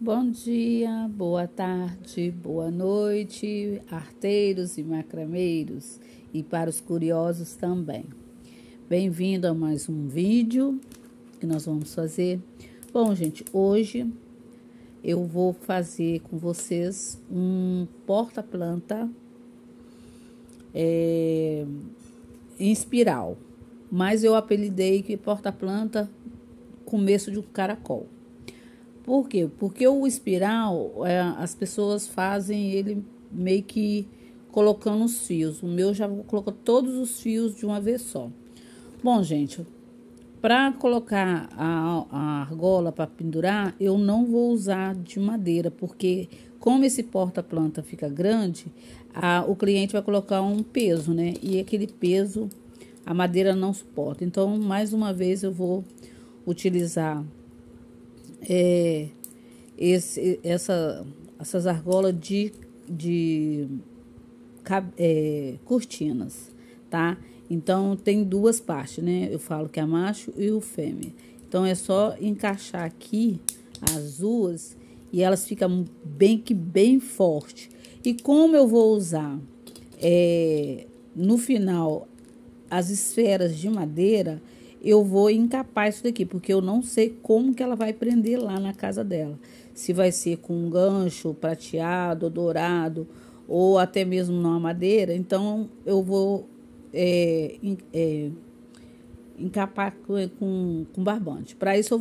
Bom dia, boa tarde, boa noite, arteiros e macrameiros e para os curiosos também. Bem-vindo a mais um vídeo que nós vamos fazer. Bom, gente, hoje eu vou fazer com vocês um porta-planta em espiral, mas eu apelidei que porta-planta começo de um caracol. Por quê? Porque o espiral, as pessoas fazem ele meio que colocando os fios. O meu já vou colocar todos os fios de uma vez só. Bom, gente, para colocar a argola para pendurar, eu não vou usar de madeira, porque como esse porta-planta fica grande, o cliente vai colocar um peso, né? E aquele peso a madeira não suporta. Então, mais uma vez, eu vou utilizar essas argolas de cortinas, tá? Então, tem duas partes, né? Eu falo que é macho e o fêmea. Então, é só encaixar aqui as duas e elas ficam bem forte. E como eu vou usar no final as esferas de madeira, eu vou encapar isso daqui, porque eu não sei como que ela vai prender lá na casa dela. Se vai ser com um gancho prateado, dourado, ou até mesmo numa madeira. Então, eu vou encapar com barbante. Para isso, eu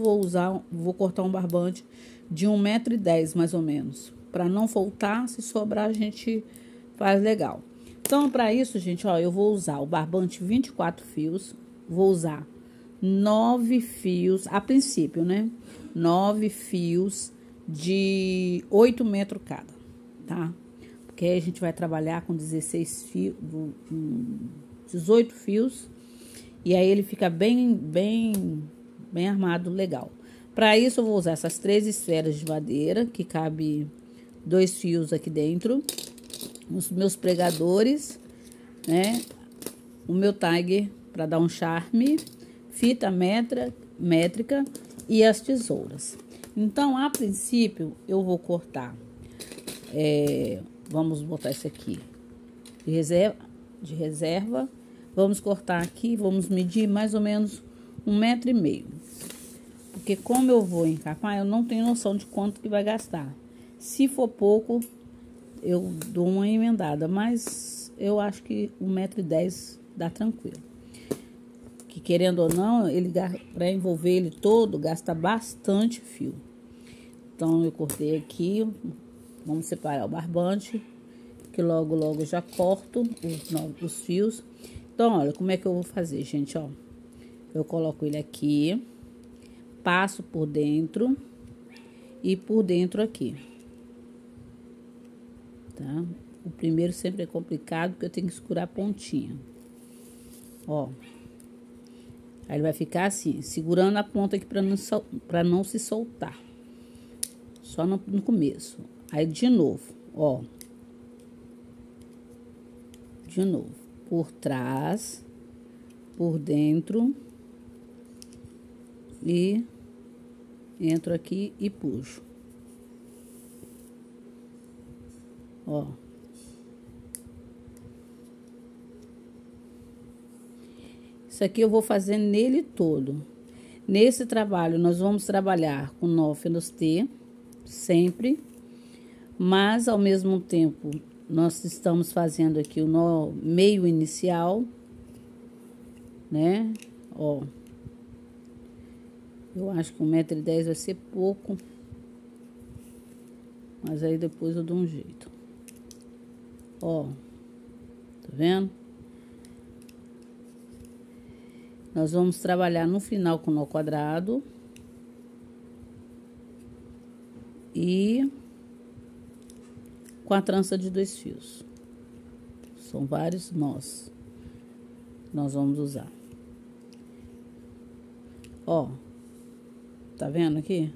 vou cortar um barbante de 1,10 m, mais ou menos. Para não faltar, se sobrar, a gente faz legal. Então, para isso, gente, ó, eu vou usar o barbante 24 fios, vou usar 9 fios, a princípio, né? 9 fios de 8 metros cada, tá? Porque aí a gente vai trabalhar com 16 fios, 18 fios, e aí ele fica bem armado, legal. Para isso, eu vou usar essas 3 esferas de madeira, que cabe 2 fios aqui dentro, os meus pregadores, né? O meu tiger para dar um charme, fita métrica e as tesouras. Então, a princípio, eu vou cortar, vamos botar isso aqui de reserva, vamos cortar aqui, vamos medir mais ou menos 1,5 m, porque como eu vou encapar, eu não tenho noção de quanto que vai gastar. Se for pouco, eu dou uma emendada, mas eu acho que 1,10 m dá tranquilo. Que querendo ou não, para envolver ele todo, gasta bastante fio. Então, eu cortei aqui, vamos separar o barbante, que logo eu já corto os fios. Então, olha, como é que eu vou fazer, gente, ó. Eu coloco ele aqui, passo por dentro e por dentro aqui, tá? O primeiro sempre é complicado, porque eu tenho que escurar a pontinha, ó. Aí ele vai ficar assim, segurando a ponta aqui para não se soltar. Só no começo. Aí de novo, ó. De novo. Por trás, por dentro. E entro aqui e puxo. Ó. Isso aqui eu vou fazer nele todo. Nesse trabalho, nós vamos trabalhar com nófelos T, sempre. Mas, ao mesmo tempo, nós estamos fazendo aqui o nó meio inicial, né? Ó. Eu acho que 1,10 m vai ser pouco. Mas aí depois eu dou um jeito. Ó. Tá vendo? Nós vamos trabalhar no final com nó quadrado. E com a trança de 2 fios. São vários nós que nós vamos usar. Ó. Tá vendo aqui?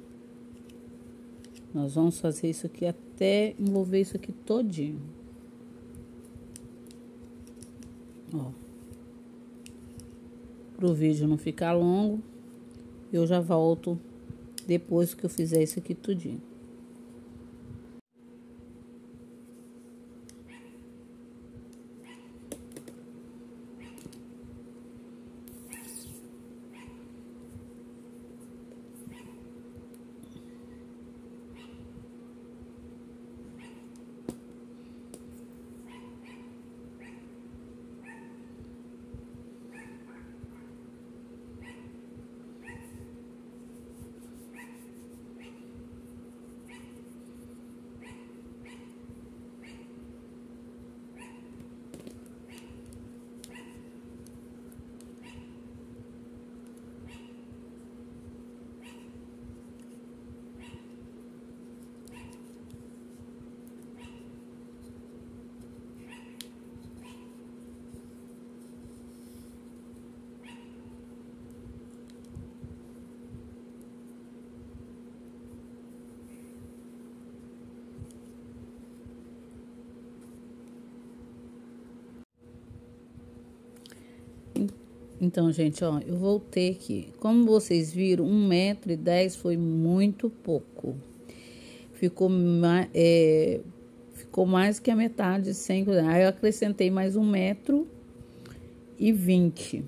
Nós vamos fazer isso aqui até envolver isso aqui todinho. Ó. Pro vídeo não ficar longo, eu já volto depois que eu fizer isso aqui tudinho. Então, gente, ó, eu voltei aqui. Como vocês viram, 1,10 m foi muito pouco. Ficou, ficou mais que a metade, sem cruzar. Aí eu acrescentei mais 1,20 m.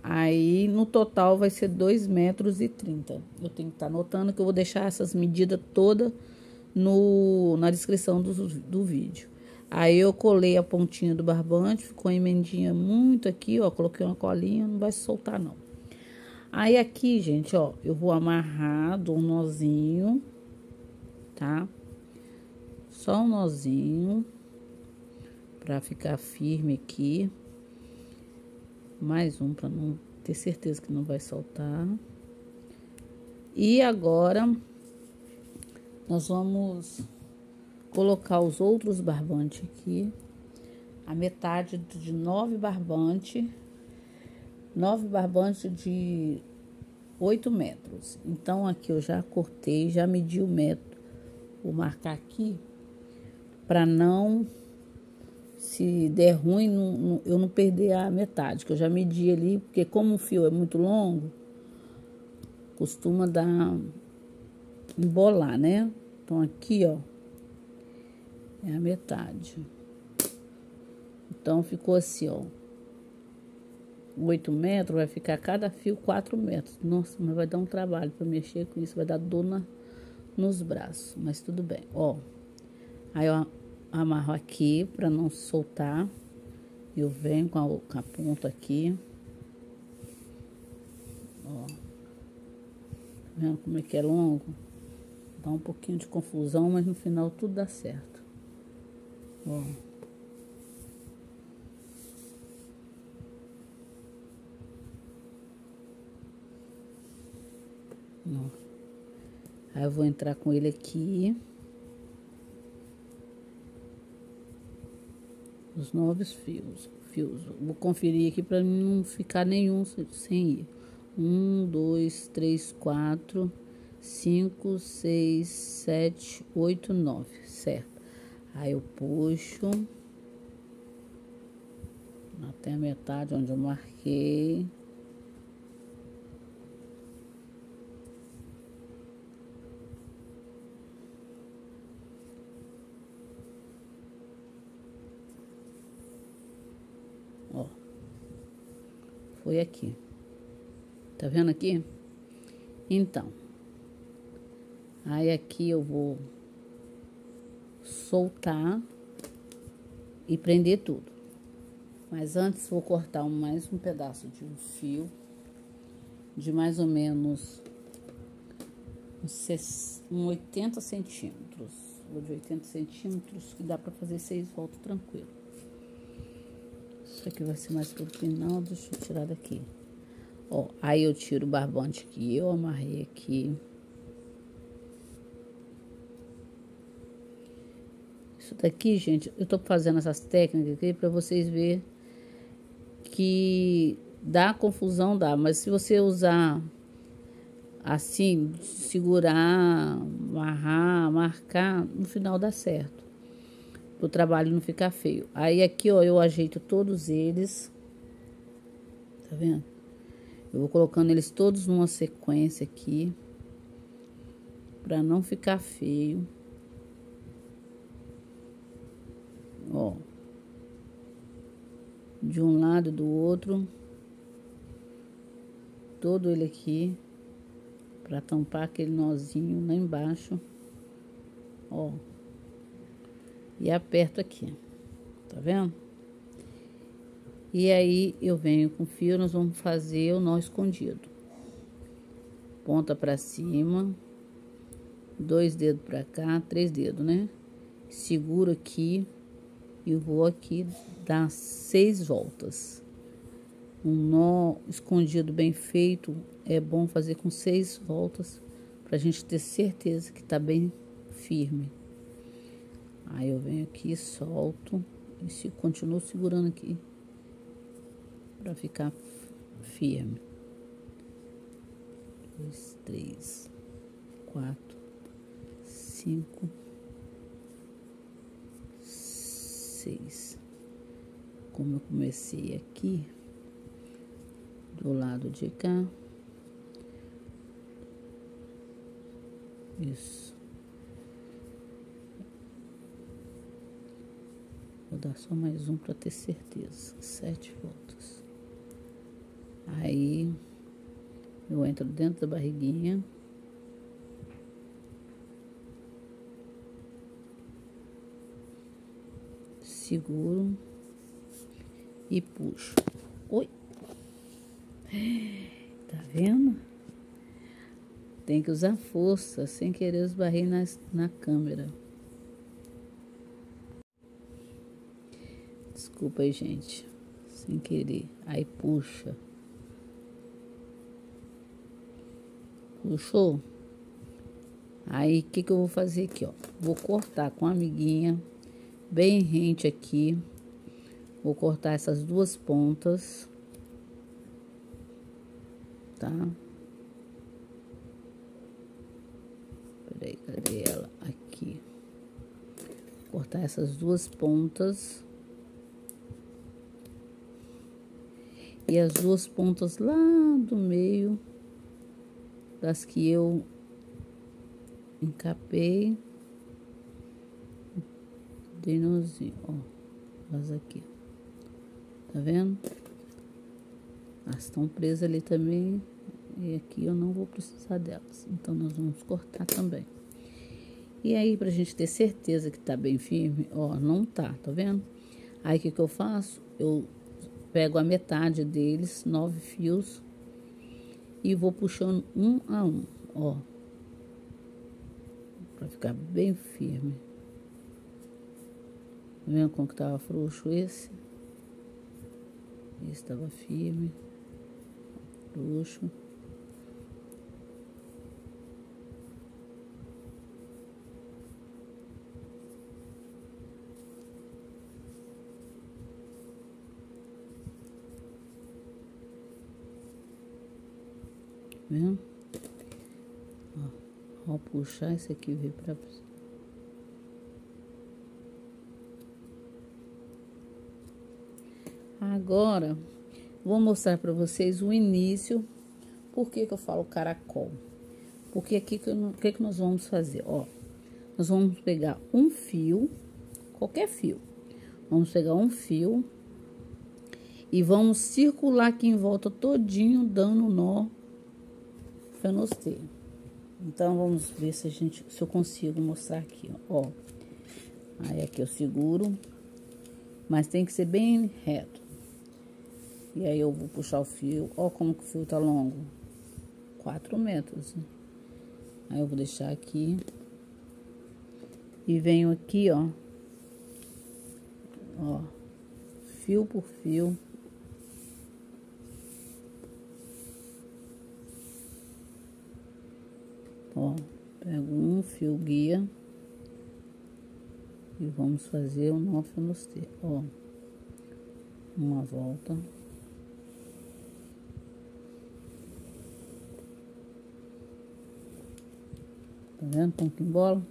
Aí, no total, vai ser 2,30 m. Eu tenho que estar anotando que eu vou deixar essas medidas todas na descrição do vídeo. Aí, eu colei a pontinha do barbante, ficou emendinha muito aqui, ó. Coloquei uma colinha, não vai se soltar, não. Aí, aqui, gente, ó, eu vou amarrar, dou um nozinho, tá? Só um nozinho, pra ficar firme aqui. Mais um, pra não ter certeza que não vai soltar. E agora, nós vamos colocar os outros barbantes aqui. A metade de 9 barbantes. 9 barbantes de 8 metros. Então, aqui eu já cortei, já medi o metro. Vou marcar aqui, pra não... Se der ruim, eu não perder a metade, que eu já medi ali, porque como o fio é muito longo, costuma dar, embolar, né? Então, aqui, ó, é a metade. Então, ficou assim, ó, 8 metros, vai ficar cada fio 4 metros. Nossa, mas vai dar um trabalho para mexer com isso, vai dar dor nos braços, mas tudo bem, ó. Aí, ó, amarro aqui para não soltar. Eu venho com a ponta aqui. Ó. Tá vendo como é que é longo? Dá um pouquinho de confusão, mas no final tudo dá certo. Ó. Ó. Aí eu vou entrar com ele aqui. Os 9 fios. Vou conferir aqui para não ficar nenhum sem ir. 1, 2, 3, 4, 5, 6, 7, 8, 9. Certo. Aí eu puxo até a metade onde eu marquei. Ó, foi aqui. Tá vendo aqui? Então, aí aqui eu vou soltar e prender tudo. Mas antes vou cortar mais um pedaço de um fio de mais ou menos uns 80 centímetros. Ou de 80 centímetros, que dá pra fazer 6 voltas tranquilo. Isso aqui vai ser mais pro final, deixa eu tirar daqui. Ó, aí eu tiro o barbante que eu amarrei aqui. Isso daqui, gente, eu tô fazendo essas técnicas aqui pra vocês verem que dá confusão, dá. Mas se você usar assim, segurar, amarrar, marcar, no final dá certo. O trabalho não ficar feio. Aí aqui, ó, eu ajeito todos eles. Tá vendo? Eu vou colocando eles todos numa sequência aqui. Pra não ficar feio. Ó. De um lado e do outro. Todo ele aqui. Pra tampar aquele nozinho lá embaixo. Ó. E aperto aqui, tá vendo? E aí, eu venho com o fio, nós vamos fazer o nó escondido. Ponta pra cima, 2 dedos pra cá, 3 dedos, né? Seguro aqui e vou aqui dar 6 voltas. Um nó escondido bem feito, é bom fazer com 6 voltas, pra gente ter certeza que tá bem firme. Aí eu venho aqui, solto e continuo segurando aqui para ficar firme. 2, 3, 4, 5, 6. Como eu comecei aqui, do lado de cá. Isso. Vou dar só mais um para ter certeza. 7 voltas. Aí eu entro dentro da barriguinha. Seguro e puxo. Oi. Tá vendo? Tem que usar força, sem querer esbarrei na câmera. Desculpa aí, gente. Sem querer. Aí puxa. Puxou? Aí, o que eu vou fazer aqui, ó? Vou cortar com a amiguinha, bem rente aqui. Vou cortar essas duas pontas. Tá? Peraí, cadê ela? Aqui. Vou cortar essas duas pontas. E as duas pontas lá do meio, das que eu encapei, dei nozinho, ó, elas aqui, tá vendo? Elas estão presas ali também, e aqui eu não vou precisar delas, então nós vamos cortar também. E aí, pra gente ter certeza que tá bem firme, ó, não tá vendo? Aí, o que eu faço? Eu pego a metade deles, 9 fios, e vou puxando um a um, ó, pra ficar bem firme. Tá vendo como que tava frouxo esse? Esse tava firme, frouxo. Vendo? Ó, ao puxar esse aqui veio pra... Agora, vou mostrar pra vocês o início. Por que que eu falo caracol? Porque aqui, o que nós vamos fazer? Ó, nós vamos pegar um fio, qualquer fio. Vamos pegar um fio e vamos circular aqui em volta todinho, dando nó fenostê. Então, vamos ver se eu consigo mostrar aqui, ó. Aí, aqui eu seguro, mas tem que ser bem reto. E aí, eu vou puxar o fio, ó como que o fio tá longo. 4 metros. Aí, eu vou deixar aqui. E venho aqui, ó. Ó, fio por fio. Ó, pego um fio guia e vamos fazer o nó fenostê. Ó, uma volta. Tá vendo como que embola?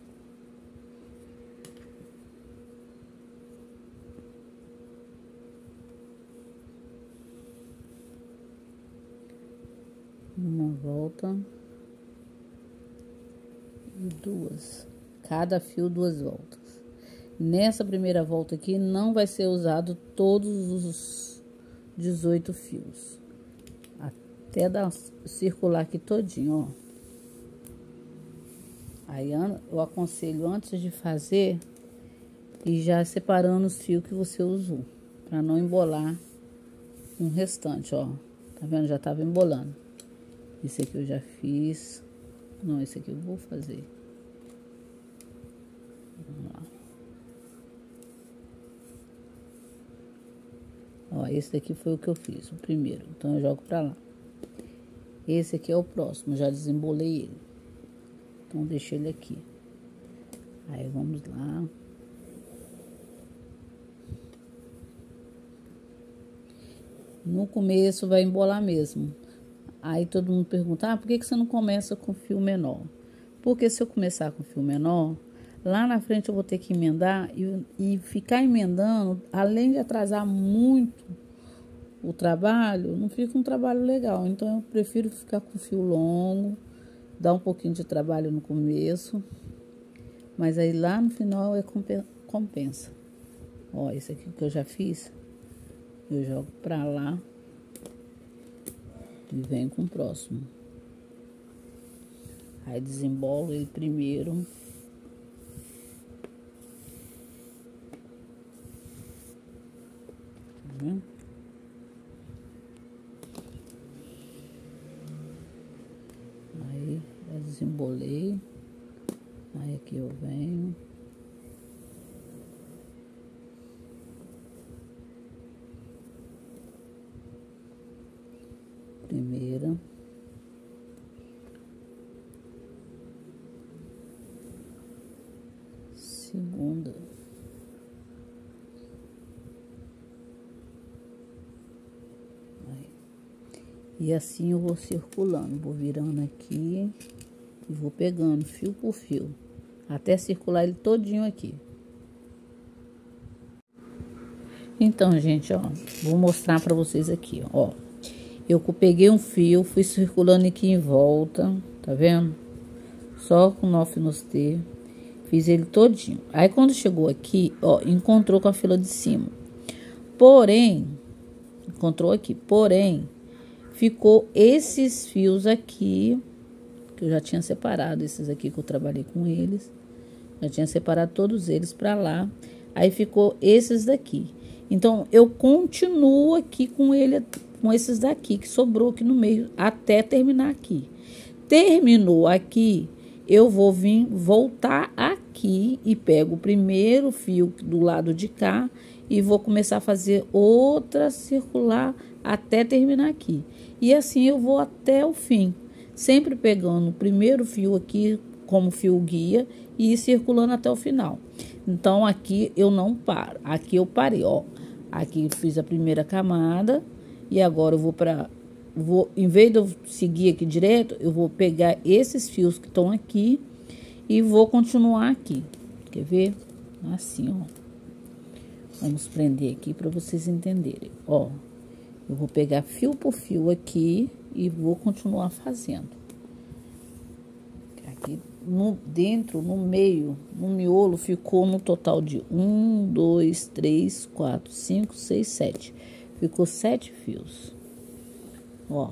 Uma volta. Duas, cada fio 2 voltas. Nessa primeira volta aqui não vai ser usado todos os 18 fios, até dar circular aqui todinho, ó. Aí eu aconselho antes de fazer e já separando os fios que você usou, para não embolar o restante, ó. Tá vendo? Já tava embolando. Esse aqui eu já fiz. Não, esse aqui eu vou fazer. Vamos lá. Ó, esse daqui foi o que eu fiz, o primeiro. Então, eu jogo pra lá. Esse aqui é o próximo, já desembolei ele. Então, deixei ele aqui. Aí, vamos lá. No começo, vai embolar mesmo. Aí todo mundo pergunta, por que você não começa com fio menor? Porque se eu começar com fio menor, lá na frente eu vou ter que emendar e ficar emendando, além de atrasar muito o trabalho, não fica um trabalho legal. Então, eu prefiro ficar com fio longo, dar um pouquinho de trabalho no começo, mas aí lá no final é compensa. Ó, esse aqui que eu já fiz, eu jogo pra lá e venho com o próximo. Aí desembolo ele primeiro. Tá vendo? Aí eu desembolei. Aí aqui eu venho. Primeira. Segunda. Aí. E assim eu vou circulando, vou virando aqui e vou pegando fio por fio, até circular ele todinho aqui. Então, gente, ó, vou mostrar pra vocês aqui, ó. Eu peguei um fio, fui circulando aqui em volta, tá vendo? Só com nó alfinostê. Fiz ele todinho. Aí, quando chegou aqui, ó, encontrou com a fila de cima. Porém, encontrou aqui. Porém, ficou esses fios aqui, que eu já tinha separado. Esses aqui que eu trabalhei com eles. Já tinha separado todos eles pra lá. Aí, ficou esses daqui. Então, eu continuo aqui com ele, com esses daqui, que sobrou aqui no meio, até terminar aqui. Terminou aqui, eu vou vir voltar aqui e pego o primeiro fio do lado de cá e vou começar a fazer outra circular até terminar aqui. E assim eu vou até o fim, sempre pegando o primeiro fio aqui como fio guia e ir circulando até o final. Então, aqui eu não paro, aqui eu parei, ó. Aqui fiz a primeira camada e agora eu vou, em vez de eu seguir aqui direto, eu vou pegar esses fios que estão aqui e vou continuar aqui. Quer ver? Assim, ó. Vamos prender aqui para vocês entenderem. Ó, eu vou pegar fio por fio aqui e vou continuar fazendo. Aqui no meio, no miolo, ficou no total de 1, 2, 3, 4, 5, 6, 7. Ficou 7 fios. Ó.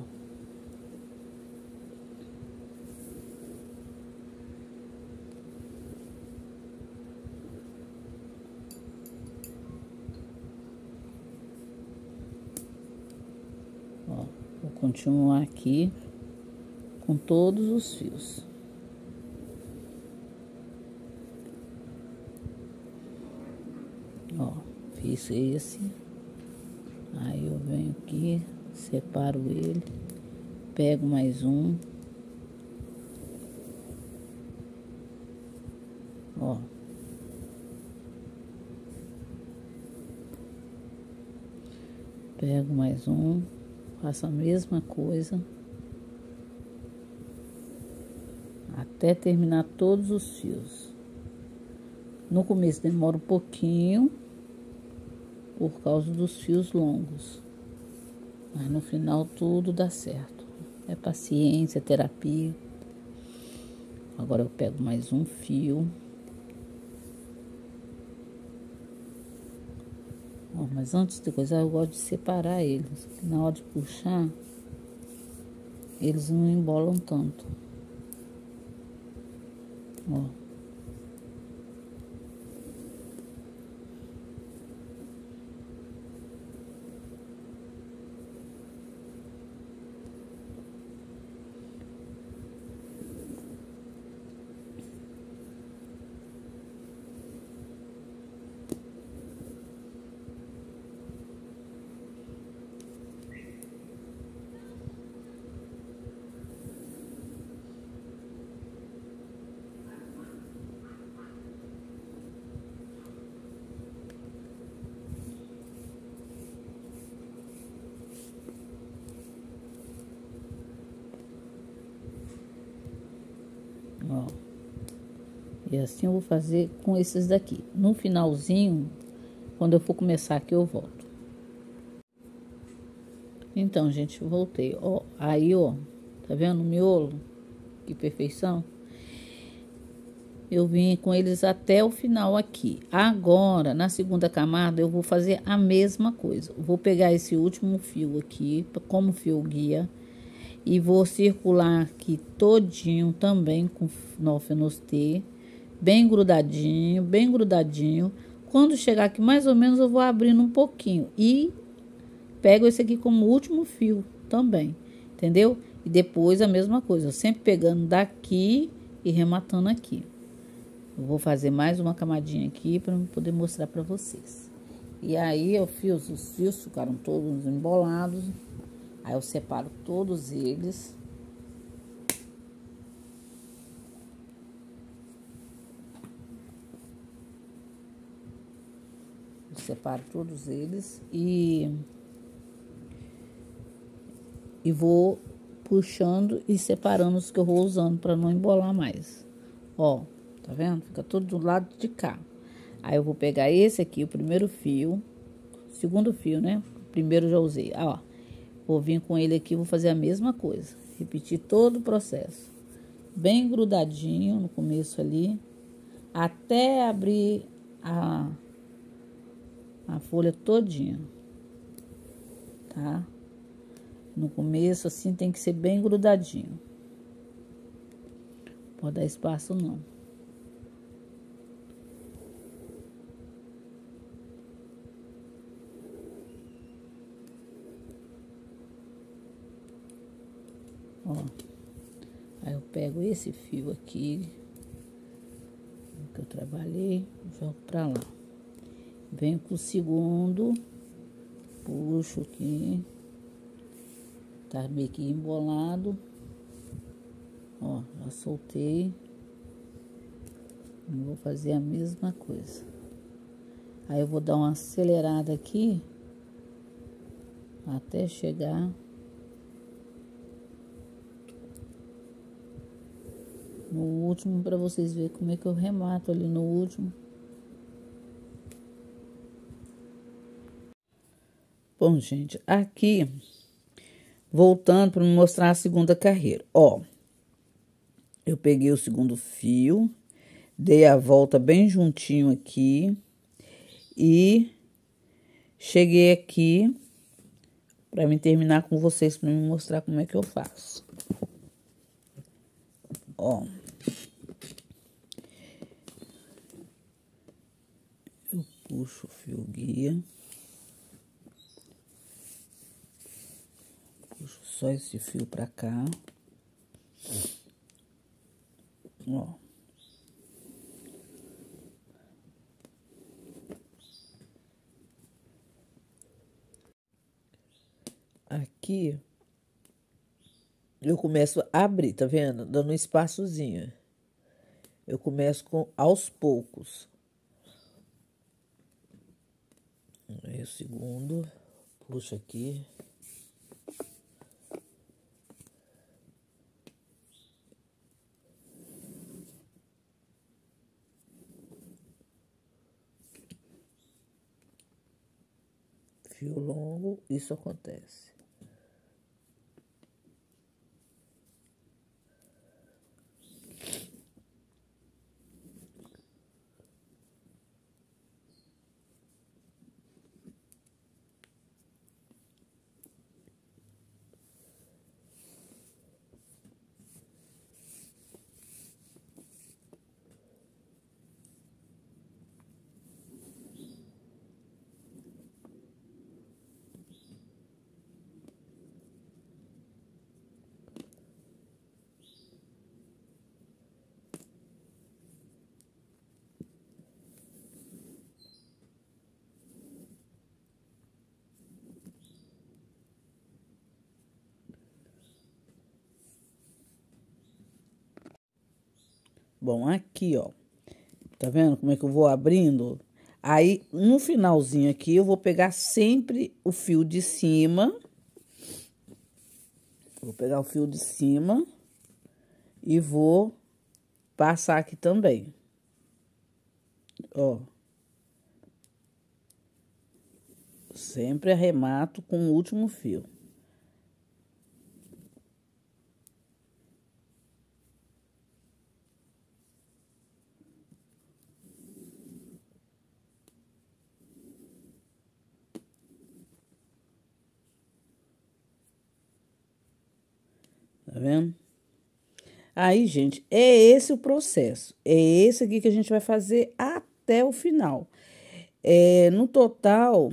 Ó, vou continuar aqui com todos os fios. Ó, fiz esse. Aí eu venho aqui, separo ele, pego mais um. Ó. Pego mais um, faço a mesma coisa até terminar todos os fios. No começo demora um pouquinho por causa dos fios longos, mas no final tudo dá certo. É paciência, terapia. Agora eu pego mais um fio. Ó, mas antes de coisar, eu gosto de separar eles. Na hora de puxar, eles não embolam tanto. Ó. Ó. E assim eu vou fazer com esses daqui. No finalzinho, quando eu for começar aqui, eu volto. Então, gente, voltei. Ó, aí, ó, tá vendo o miolo? Que perfeição. Eu vim com eles até o final aqui. Agora, na segunda camada, eu vou fazer a mesma coisa. Vou pegar esse último fio aqui, como fio guia, e vou circular aqui todinho também com nó fenostê, bem grudadinho, bem grudadinho. Quando chegar aqui, mais ou menos, eu vou abrindo um pouquinho e pego esse aqui como último fio também, entendeu? E depois a mesma coisa, sempre pegando daqui e rematando aqui. Eu vou fazer mais uma camadinha aqui para poder mostrar para vocês. E aí os fios ficaram todos embolados. Aí eu separo todos eles. Eu separo todos eles e vou puxando e separando os que eu vou usando para não embolar mais. Ó, tá vendo? Fica tudo do lado de cá. Aí eu vou pegar esse aqui, o primeiro fio, segundo fio, né? O primeiro eu já usei. Ó, vou vir com ele aqui, vou fazer a mesma coisa. Repetir todo o processo. Bem grudadinho no começo ali, até abrir a folha todinha, tá? No começo, assim, tem que ser bem grudadinho. Pode dar espaço, não. Ó. Aí eu pego esse fio aqui, que eu trabalhei, jogo pra lá. Venho com o segundo, puxo aqui. Tá meio que embolado. Ó, já soltei. Vou fazer a mesma coisa. Aí eu vou dar uma acelerada aqui até chegar no último, para vocês verem como é que eu remato ali no último. Bom, gente, aqui voltando para me mostrar a segunda carreira. Ó, eu peguei o segundo fio, dei a volta bem juntinho aqui e cheguei aqui para me terminar com vocês, para me mostrar como é que eu faço. Ó, eu puxo o fio guia, puxo só esse fio para cá. Ó. Aqui eu começo a abrir, tá vendo? Dando um espaçozinho. Eu começo com aos poucos. Aí o segundo, puxo aqui. Fio longo, isso acontece. Bom, aqui, ó. Tá vendo como é que eu vou abrindo? Aí, no finalzinho aqui, eu vou pegar sempre o fio de cima. Vou pegar o fio de cima e vou passar aqui também. Ó. Sempre arremato com o último fio. Tá vendo? Aí, gente, é esse o processo. É esse aqui que a gente vai fazer até o final. No total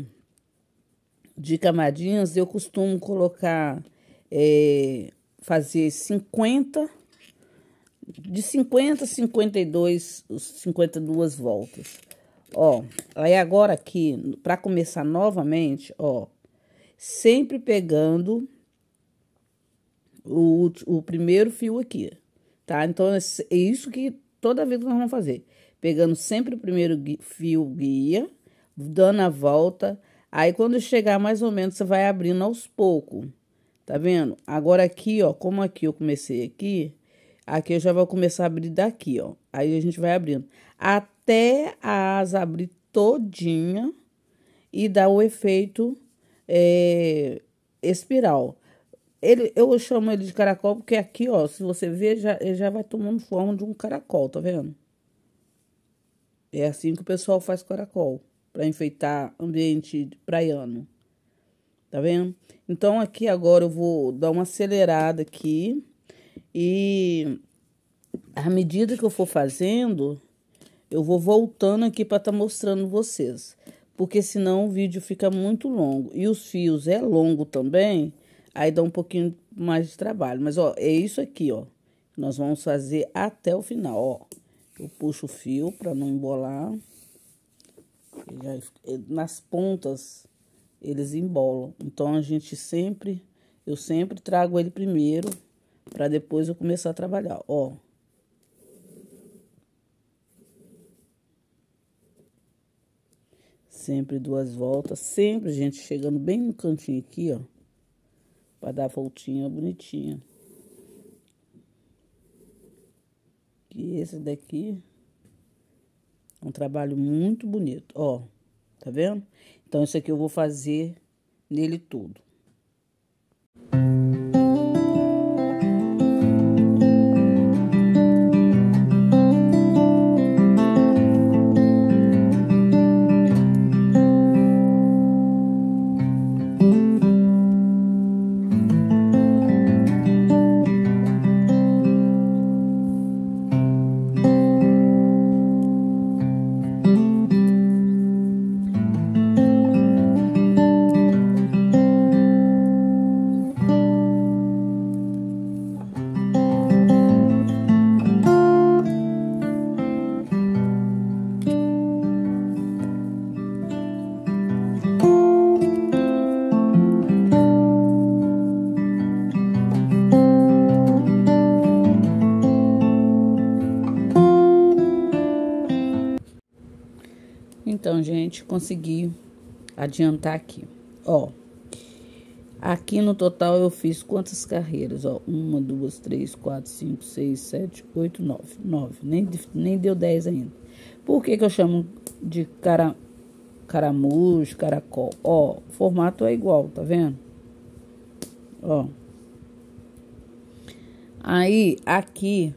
de camadinhas, eu costumo colocar, fazer 50, de 50 a 52 voltas. Ó, aí agora aqui, para começar novamente, ó, sempre pegando o primeiro fio aqui, tá? Então, é isso que toda vez que nós vamos fazer. Pegando sempre o primeiro fio guia, dando a volta. Aí, quando chegar mais ou menos, você vai abrindo aos poucos, tá vendo? Agora aqui, ó, como aqui eu comecei aqui eu já vou começar a abrir daqui, ó. Aí, a gente vai abrindo. Até a asa abrir todinha e dar o efeito espiral. Eu chamo ele de caracol porque aqui, ó, se você ver, ele já vai tomando forma de um caracol, tá vendo? É assim que o pessoal faz caracol, para enfeitar ambiente praiano. Tá vendo? Então, aqui agora eu vou dar uma acelerada aqui. E à medida que eu for fazendo, eu vou voltando aqui para estar mostrando vocês. Porque senão o vídeo fica muito longo. E os fios é longo também, aí dá um pouquinho mais de trabalho. Mas, ó, é isso aqui, ó. Nós vamos fazer até o final, ó. Eu puxo o fio para não embolar. Nas pontas, eles embolam. Então, eu sempre trago ele primeiro, para depois eu começar a trabalhar, ó. Sempre 2 voltas, sempre, gente, chegando bem no cantinho aqui, ó. Pra dar a voltinha bonitinha. E esse daqui é um trabalho muito bonito, ó. Tá vendo? Então, isso aqui eu vou fazer nele tudo. Então, gente, consegui adiantar aqui. Ó, aqui no total eu fiz quantas carreiras? Ó, 1, 2, 3, 4, 5, 6, 7, 8, 9. 9. Nem deu 10 ainda. Por que eu chamo de caramujo, caracol? Ó, o formato é igual, tá vendo? Ó. Aí, aqui,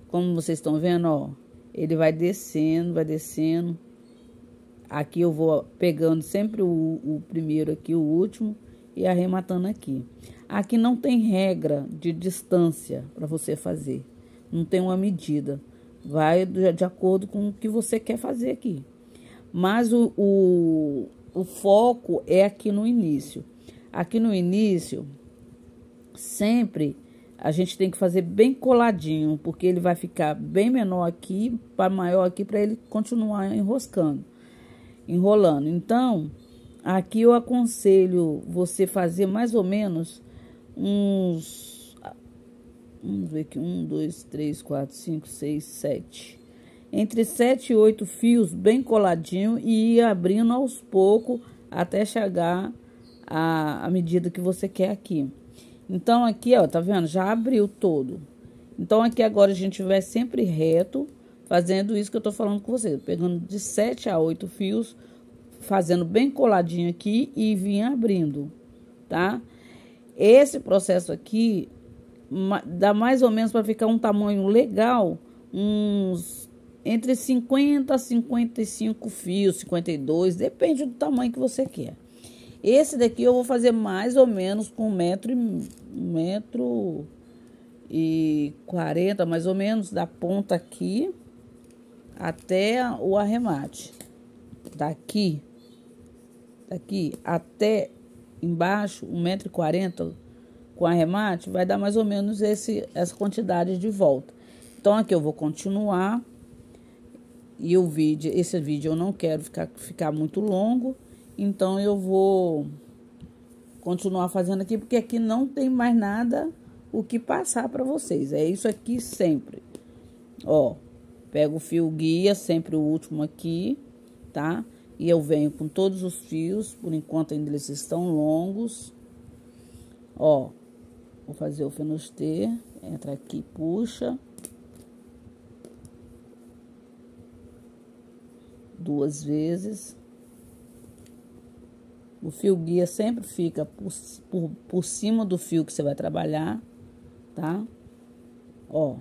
como vocês estão vendo, ó, ele vai descendo, vai descendo. Aqui eu vou pegando sempre o primeiro aqui, o último, e arrematando aqui. Aqui não tem regra de distância para você fazer. Não tem uma medida. Vai de acordo com o que você quer fazer aqui. Mas o foco é aqui no início. Aqui no início, sempre a gente tem que fazer bem coladinho, porque ele vai ficar bem menor aqui, para maior aqui, para ele continuar enrolando. Então, aqui eu aconselho você fazer mais ou menos uns, vamos ver aqui, 1, 2, 3, 4, 5, 6, 7. Entre 7 e 8 fios bem coladinho e ir abrindo aos poucos até chegar à medida que você quer aqui. Então, aqui, ó, tá vendo? Já abriu todo. Então, aqui agora a gente vai sempre reto, fazendo isso que eu tô falando com vocês, pegando de 7 a 8 fios, fazendo bem coladinho aqui e vim abrindo, tá? Esse processo aqui dá mais ou menos para ficar um tamanho legal, uns entre 50 a 55 fios, 52, depende do tamanho que você quer. Esse daqui eu vou fazer mais ou menos com 1 metro 1,40 m, mais ou menos, da ponta aqui até o arremate. Daqui até embaixo, 1,40 m com arremate, vai dar mais ou menos essa quantidade de volta. Então, aqui eu vou continuar. E esse vídeo eu não quero ficar muito longo. Então, eu vou continuar fazendo aqui, porque aqui não tem mais nada o que passar para vocês. É isso aqui sempre. Ó, pego o fio guia, sempre o último aqui, tá? E eu venho com todos os fios, por enquanto ainda eles estão longos. Ó, vou fazer o fenostê, entra aqui, puxa. 2 vezes. O fio guia sempre fica por cima do fio que você vai trabalhar, tá? Ó.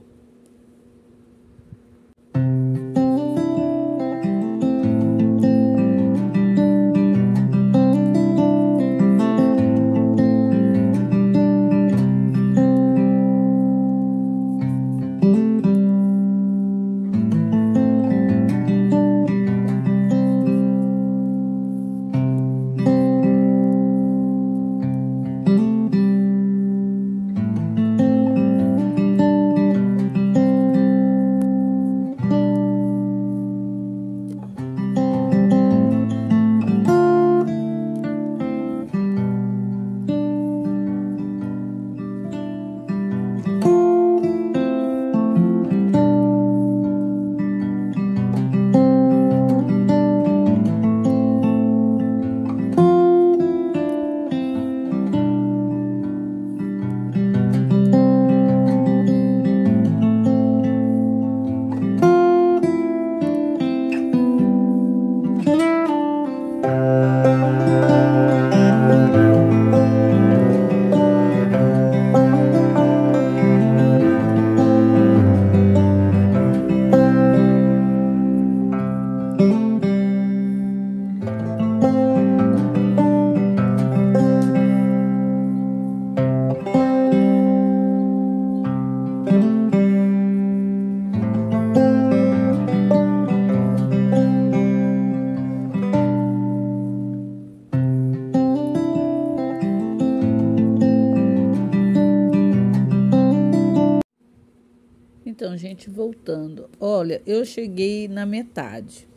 Então, gente, voltando. Olha, eu cheguei na metade.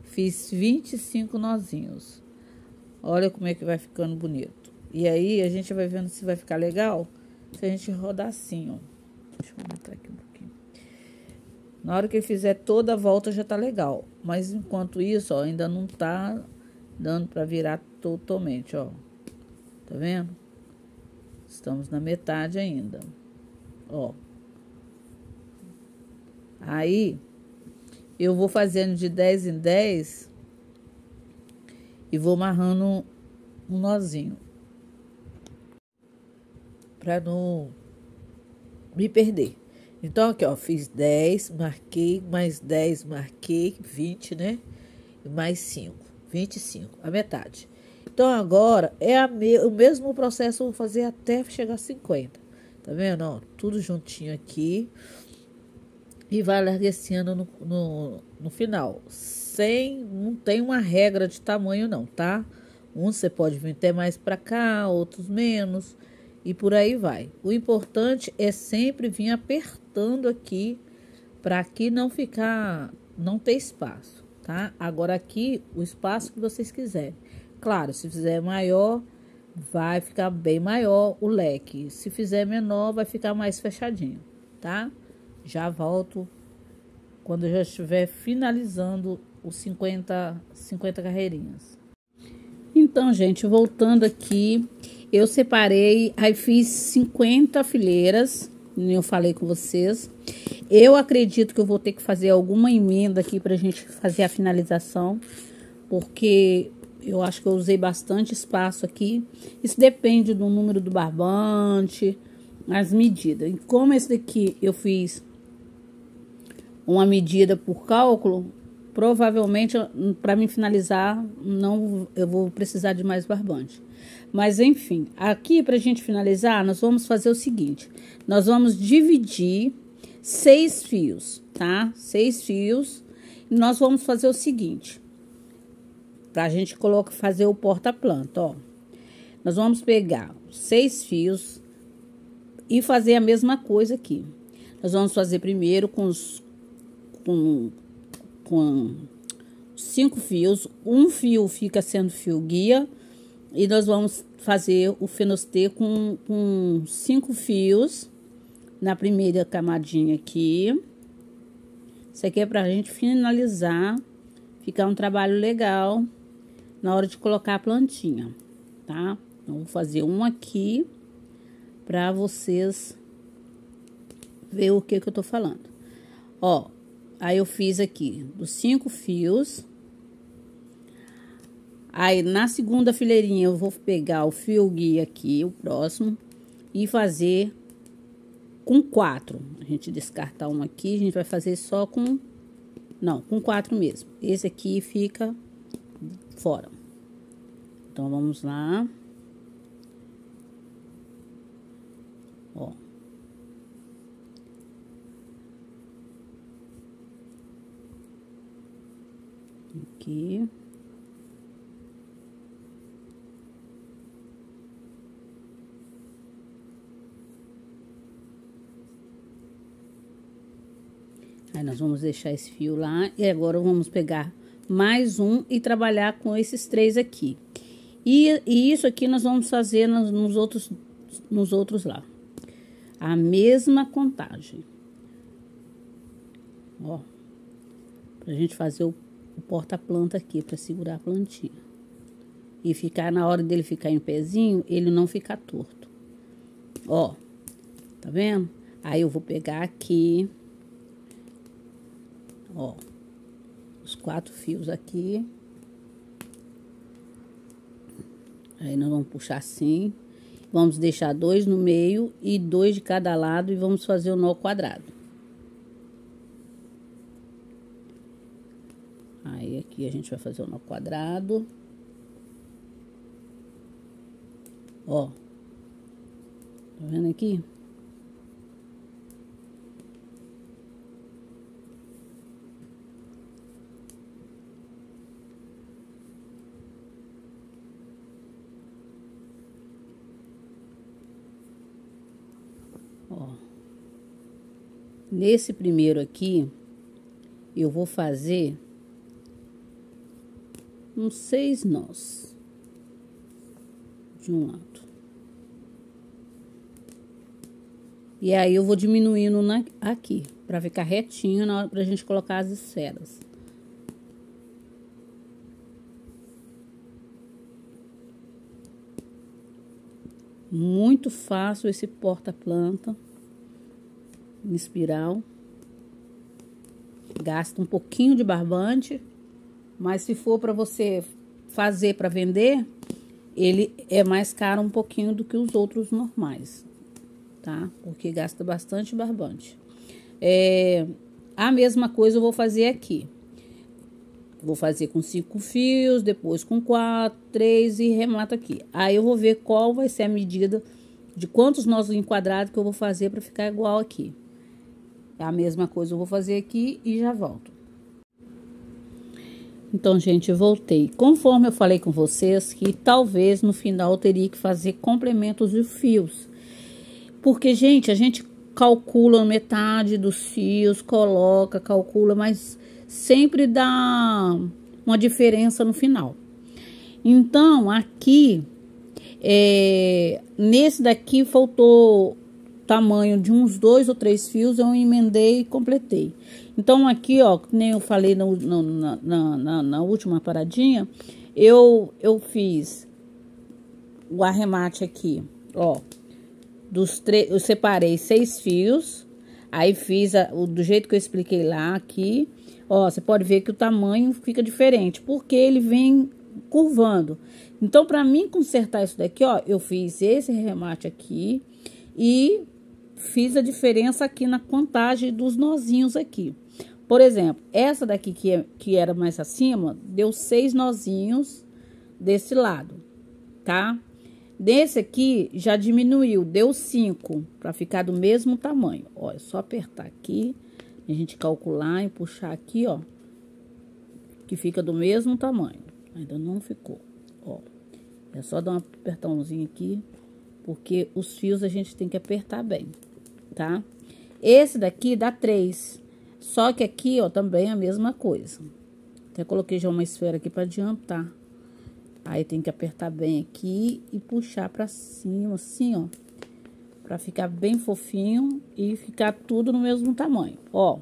Fiz 25 nozinhos. Olha como é que vai ficando bonito. E aí, a gente vai vendo se vai ficar legal. Se a gente rodar assim, ó. Deixa eu aumentar aqui um pouquinho. Na hora que ele fizer toda a volta, já tá legal. Mas, enquanto isso, ó, ainda não tá dando pra virar totalmente, ó. Tá vendo? Estamos na metade ainda. Ó. Aí, eu vou fazendo de 10 em 10 e vou amarrando um nozinho. Pra não me perder. Então, aqui, ó, fiz 10, marquei, mais 10, marquei, 20, né? E mais 5, 25, a metade. Então, agora, o mesmo processo eu vou fazer até chegar a 50. Tá vendo, ó? Tudo juntinho aqui. E vai larguecendo no final. Não tem uma regra de tamanho não, tá? Uns você pode vir até mais pra cá, outros menos. E por aí vai. O importante é sempre vir apertando aqui, para aqui não ter espaço, tá? Agora aqui, o espaço que vocês quiserem. Claro, se fizer maior, vai ficar bem maior o leque. Se fizer menor, vai ficar mais fechadinho, tá? Já volto quando eu já estiver finalizando os 50 carreirinhas. Então, gente, voltando aqui, eu separei, aí fiz 50 fileiras, eu falei com vocês. Eu acredito que eu vou ter que fazer alguma emenda aqui pra gente fazer a finalização, porque eu acho que eu usei bastante espaço aqui. Isso depende do número do barbante, as medidas. E como esse daqui eu fiz uma medida por cálculo, provavelmente, para mim finalizar, não, eu vou precisar de mais barbante. Mas, enfim, aqui pra gente finalizar, nós vamos fazer o seguinte. Nós vamos dividir 6 fios, tá? 6 fios. E nós vamos fazer o seguinte. Pra gente fazer o porta-planta, ó. Nós vamos pegar 6 fios e fazer a mesma coisa aqui. Nós vamos fazer primeiro com 5 fios. Um fio fica sendo fio guia. E nós vamos fazer o fenostê com 5 fios na primeira camadinha aqui. Isso aqui é pra gente finalizar, ficar um trabalho legal na hora de colocar a plantinha, tá? Então, vou fazer um aqui pra vocês ver o que eu tô falando. Ó, aí eu fiz aqui dos 5 fios. Aí, na segunda fileirinha, eu vou pegar o fio guia aqui, o próximo, e fazer com 4. A gente descartar um aqui, a gente vai fazer só com... Não, com 4 mesmo. Esse aqui fica fora. Então, vamos lá. Ó. Aqui. Aí, nós vamos deixar esse fio lá. E agora, vamos pegar mais um e trabalhar com esses 3 aqui. E isso aqui nós vamos fazer nos outros lá. A mesma contagem. Ó. Pra gente fazer o porta-planta aqui, pra segurar a plantinha. E ficar, na hora dele ficar em pezinho, ele não ficar torto. Ó. Tá vendo? Aí, eu vou pegar aqui... Ó, os 4 fios aqui. Aí, nós vamos puxar assim. Vamos deixar 2 no meio e 2 de cada lado e vamos fazer o nó quadrado. Aí, aqui a gente vai fazer o nó quadrado. Ó. Tá vendo aqui? Ó, nesse primeiro aqui, eu vou fazer uns 6 nós de um lado. E aí, eu vou diminuindo aqui, pra ficar retinho na hora pra gente colocar as esferas. Muito fácil esse porta-planta em espiral. Gasta um pouquinho de barbante, mas se for para você fazer para vender, ele é mais caro um pouquinho do que os outros normais, tá? Porque gasta bastante barbante. A mesma coisa eu vou fazer aqui. Vou fazer com 5 fios, depois com 4, 3 e remato aqui. Aí, eu vou ver qual vai ser a medida de quantos nós enquadrados que eu vou fazer para ficar igual aqui. A mesma coisa eu vou fazer aqui e já volto. Então, gente, eu voltei. Conforme eu falei com vocês, que talvez no final eu teria que fazer complementos de fios. Porque, gente, a gente calcula metade dos fios, calcula, mas... sempre dá uma diferença no final. Então, aqui, nesse daqui faltou tamanho de uns 2 ou 3 fios, eu emendei e completei. Então, aqui, ó, nem eu falei na última paradinha, eu fiz o arremate aqui, ó, eu separei 6 fios, aí fiz do jeito que eu expliquei lá, aqui. Ó, você pode ver que o tamanho fica diferente, porque ele vem curvando. Então, para mim consertar isso daqui, ó, eu fiz esse remate aqui e fiz a diferença aqui na contagem dos nozinhos aqui. Por exemplo, essa daqui que era mais acima, deu 6 nozinhos desse lado, tá? Desse aqui já diminuiu, deu 5, para ficar do mesmo tamanho. Ó, é só apertar aqui, a gente calcular e puxar aqui, ó, que fica do mesmo tamanho. Ainda não ficou, ó. É só dar um apertãozinho aqui, porque os fios a gente tem que apertar bem, tá? Esse daqui dá 3, só que aqui, ó, também é a mesma coisa. Até coloquei já uma esfera aqui para adiantar. Aí tem que apertar bem aqui e puxar pra cima, assim, ó. Pra ficar bem fofinho e ficar tudo no mesmo tamanho, ó.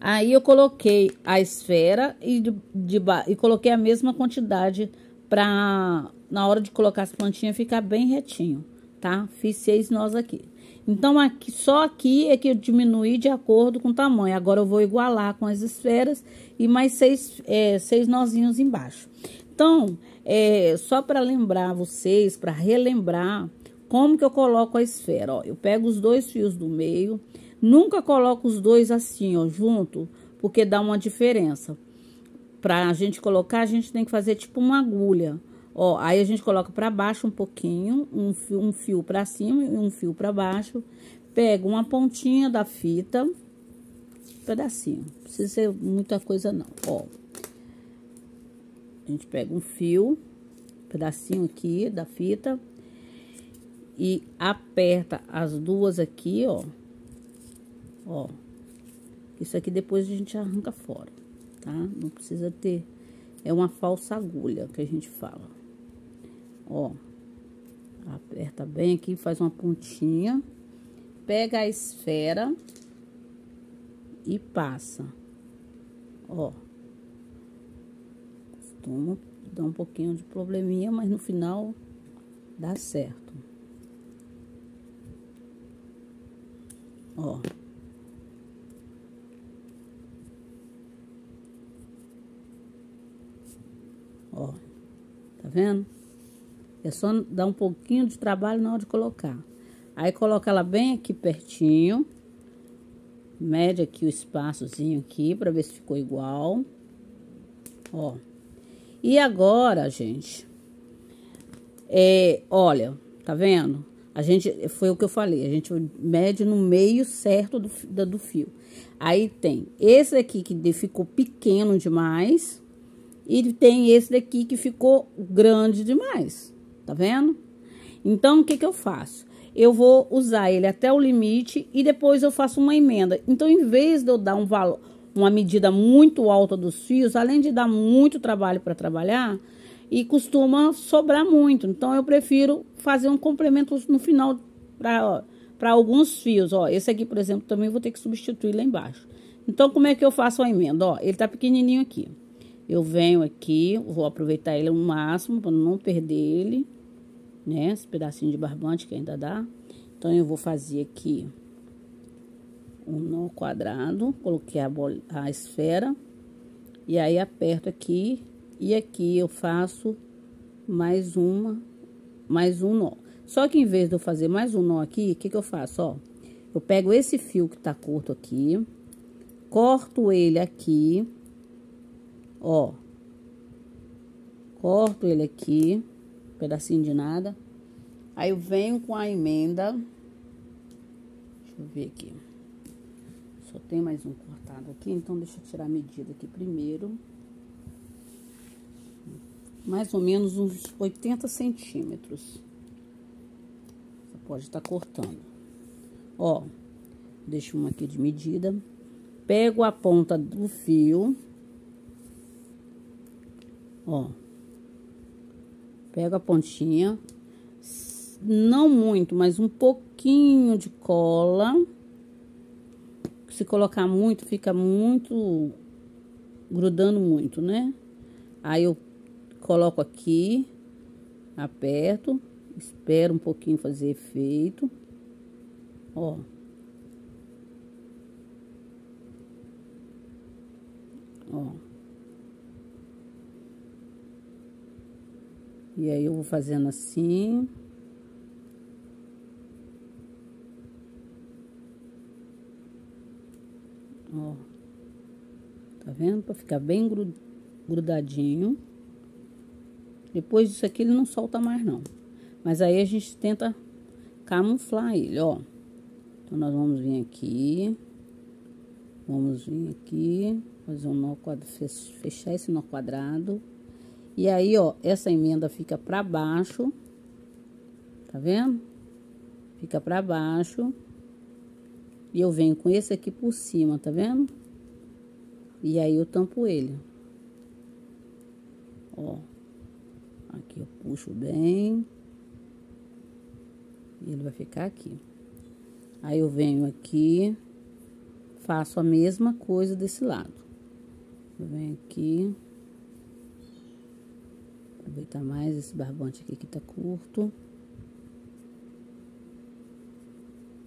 Aí eu coloquei a esfera e coloquei a mesma quantidade pra, na hora de colocar as plantinhas, ficar bem retinho, tá? Fiz 6 nós aqui. Então, aqui, só aqui é que eu diminuí de acordo com o tamanho. Agora eu vou igualar com as esferas e mais 6 nozinhos embaixo. Então, só para lembrar vocês, para relembrar como que eu coloco a esfera, ó. Eu pego os 2 fios do meio, nunca coloco os 2 assim, ó, junto, porque dá uma diferença. Pra gente colocar, a gente tem que fazer tipo uma agulha, ó. Aí a gente coloca para baixo um pouquinho, um fio para cima e um fio para baixo. Pego uma pontinha da fita, um pedacinho, não precisa ser muita coisa não, ó. A gente pega um fio, pedacinho aqui da fita e aperta as duas aqui, ó. Ó. Isso aqui depois a gente arranca fora, tá? Não precisa ter, é uma falsa agulha que a gente fala. Ó. Aperta bem aqui, faz uma pontinha, pega a esfera e passa. Ó. Dá um pouquinho de probleminha, mas no final dá certo. Ó. Ó. Tá vendo? É só dar um pouquinho de trabalho na hora de colocar. Aí coloca ela bem aqui pertinho. Mede aqui o espaçozinho aqui pra ver se ficou igual. Ó. E agora, gente, olha, tá vendo? A gente, foi o que eu falei, a gente mede no meio certo do fio. Aí tem esse aqui que ficou pequeno demais e tem esse daqui que ficou grande demais, tá vendo? Então, o que que eu faço? Eu vou usar ele até o limite e depois eu faço uma emenda. Então, em vez de eu dar um valor, uma medida muito alta dos fios, além de dar muito trabalho para trabalhar, e costuma sobrar muito. Então, eu prefiro fazer um complemento no final para alguns fios. Ó, esse aqui, por exemplo, também vou ter que substituir lá embaixo. Então, como é que eu faço a emenda? Ó, ele tá pequenininho aqui. Eu venho aqui, vou aproveitar ele ao máximo para não perder ele, né? Esse pedacinho de barbante que ainda dá. Então, eu vou fazer aqui um nó quadrado, coloquei a esfera, e aí aperto aqui, e aqui eu faço mais um nó. Só que em vez de eu fazer mais um nó aqui, o que que eu faço, ó? Eu pego esse fio que tá curto aqui, corto ele aqui, ó. Corto ele aqui, pedacinho de nada. Aí eu venho com a emenda, deixa eu ver aqui. Só tem mais um cortado aqui, então deixa eu tirar a medida aqui primeiro. Mais ou menos uns 80 centímetros. Você pode estar cortando. Ó, deixo uma aqui de medida. Pego a ponta do fio. Ó. Pego a pontinha. Não muito, mas um pouquinho de cola. Se colocar muito, fica muito grudando muito, né? Aí eu coloco aqui, aperto, espero um pouquinho fazer efeito. Ó. Ó. E aí eu vou fazendo assim. Ó. Tá vendo? Pra ficar bem grudadinho. Depois disso aqui ele não solta mais não. Mas aí a gente tenta camuflar ele, ó. Então nós vamos vir aqui. Vamos vir aqui. Fazer um nó quadrado, fechar esse nó quadrado. E aí, ó, essa emenda fica pra baixo. Tá vendo? Fica pra baixo. E eu venho com esse aqui por cima, tá vendo? E aí eu tampo ele. Ó. Aqui eu puxo bem. E ele vai ficar aqui. Aí eu venho aqui. Faço a mesma coisa desse lado. Eu venho aqui. Aproveitar mais esse barbante aqui que tá curto.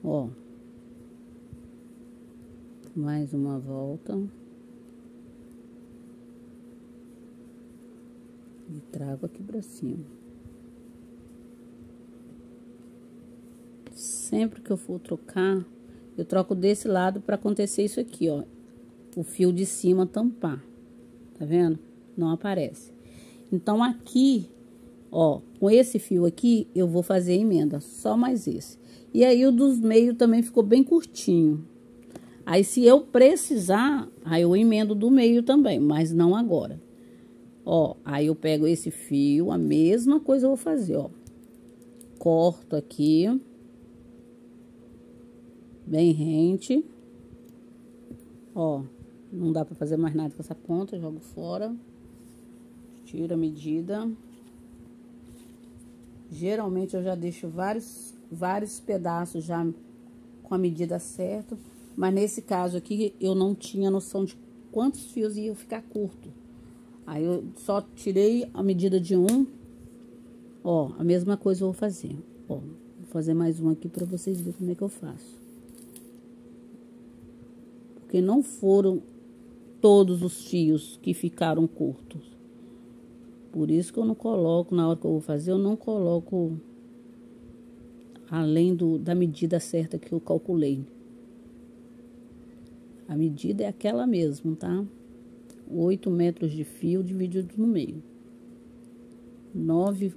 Ó. Mais uma volta. E trago aqui pra cima. Sempre que eu for trocar, eu troco desse lado pra acontecer isso aqui, ó. O fio de cima tampar. Tá vendo? Não aparece. Então, aqui, ó, com esse fio aqui, eu vou fazer a emenda. Só mais esse. E aí, o dos meios também ficou bem curtinho. Aí, se eu precisar, aí eu emendo do meio também, mas não agora. Ó, aí eu pego esse fio, a mesma coisa eu vou fazer, ó. Corto aqui. Bem rente. Ó, não dá pra fazer mais nada com essa ponta, jogo fora. Tiro a medida. Geralmente eu já deixo vários pedaços já com a medida certa. Mas nesse caso aqui eu não tinha noção de quantos fios ia ficar curto. Aí eu só tirei a medida de um. Ó, a mesma coisa eu vou fazer. Ó, vou fazer mais um aqui pra vocês verem como é que eu faço. Porque não foram todos os fios que ficaram curtos. Por isso que eu não coloco, na hora que eu vou fazer, eu não coloco além da medida certa que eu calculei. A medida é aquela mesmo, tá? 8 metros de fio dividido no meio. 9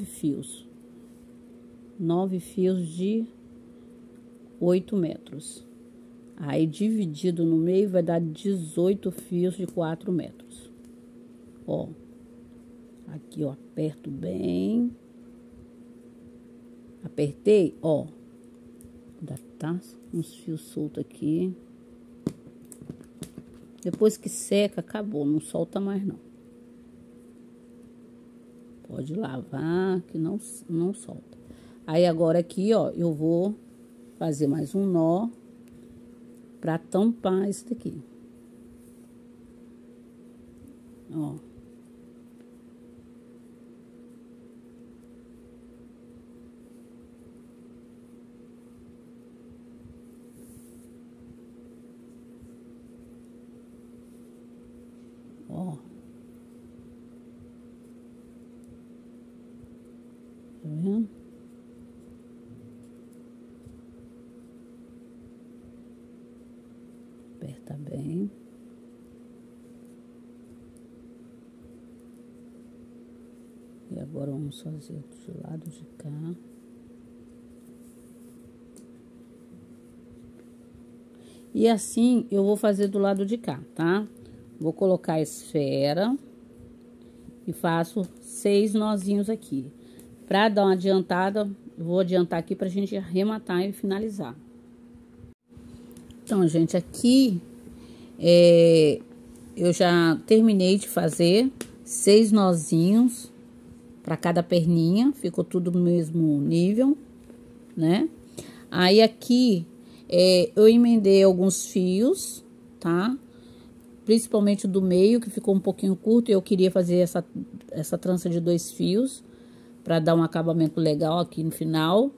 fios. 9 fios de 8 metros. Aí, dividido no meio, vai dar 18 fios de 4 metros. Ó. Aqui, ó, aperto bem. Apertei, ó. Ainda tá uns fios soltos aqui. Depois que seca, acabou. Não solta mais, não. Pode lavar, que não solta. Aí, agora aqui, ó, eu vou fazer mais um nó pra tampar esse daqui. Ó. Ó. Tá vendo? Aperta bem. E agora vamos fazer do lado de cá. E assim eu vou fazer do lado de cá, tá? Vou colocar a esfera e faço 6 nozinhos aqui. Pra dar uma adiantada, eu vou adiantar aqui pra gente arrematar e finalizar. Então, gente, aqui eu já terminei de fazer 6 nozinhos para cada perninha, ficou tudo no mesmo nível, né? Aí aqui eu emendei alguns fios, tá? Principalmente do meio, que ficou um pouquinho curto, e eu queria fazer essa trança de 2 fios para dar um acabamento legal aqui no final.